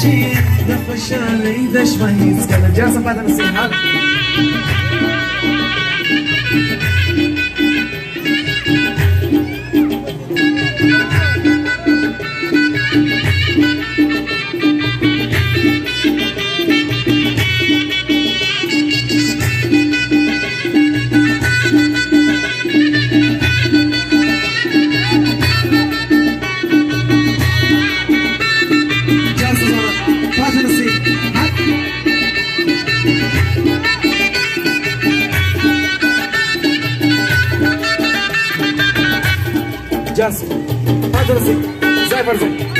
شي د خوشالۍ د شپه هېڅکله جاسه پاته نه سي حال Just, pode assim, sai para assim.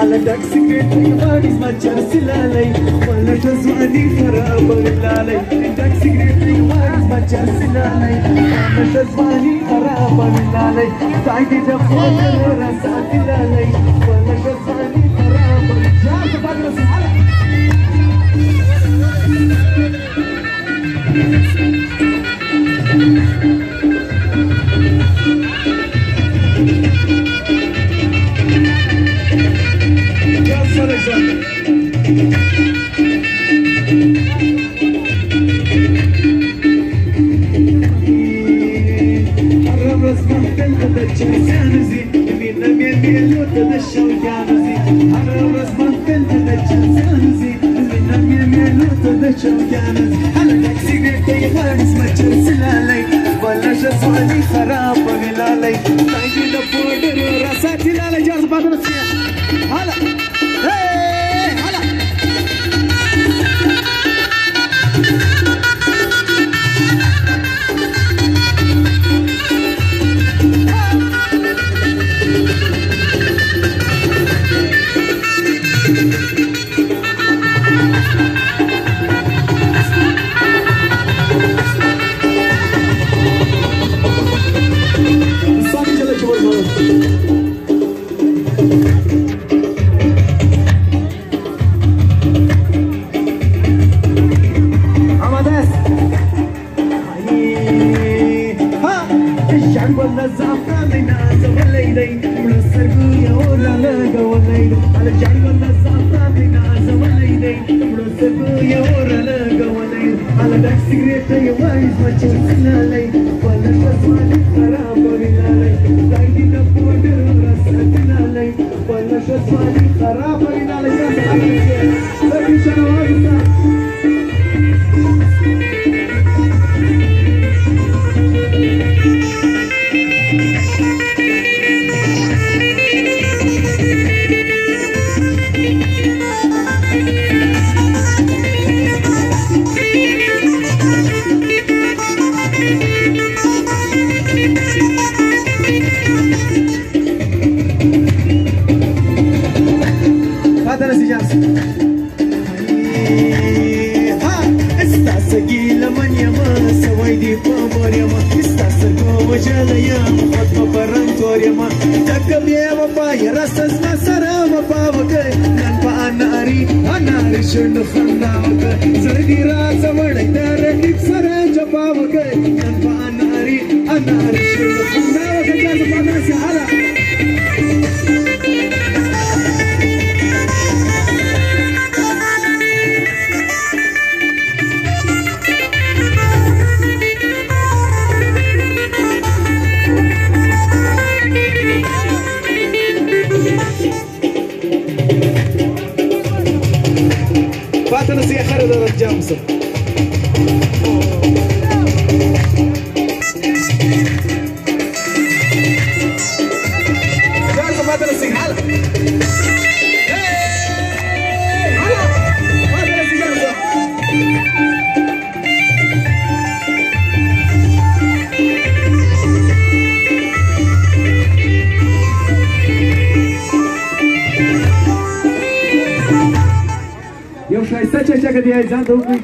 هلدك سكرت يواني ما تشرسل علي ولا تزواني خراب بالله هلدك سكرت يواني ما تشرسل علي ولا تزواني خراب بالله تعيدي دفوت راسك علي ولا تزواني خراب جاك بدرس علي خراب بالله تعيدي دفوت راسك علي جاك بدرس هلا هلا سګیله من یما سوی دی په مور یما ستا سترګو وژلی یم خود په پرنګ تور یما ټکه بیا وفا یې راسته زما سره وفا وکړئ نن په اناري اناري شونډو خندا وکړئ زړه دې راځه وړی د رقیب سره جفا وکړئ نن په اناري اناري شونډو خندا وکړئ جازه پاتنه سي حاله فاتنا سي خير دار الجامسة جالسة فاتنا سي حالة حالة فاتنا سي جالسة یو ښایسته چچکه دی ځان ته وکړئ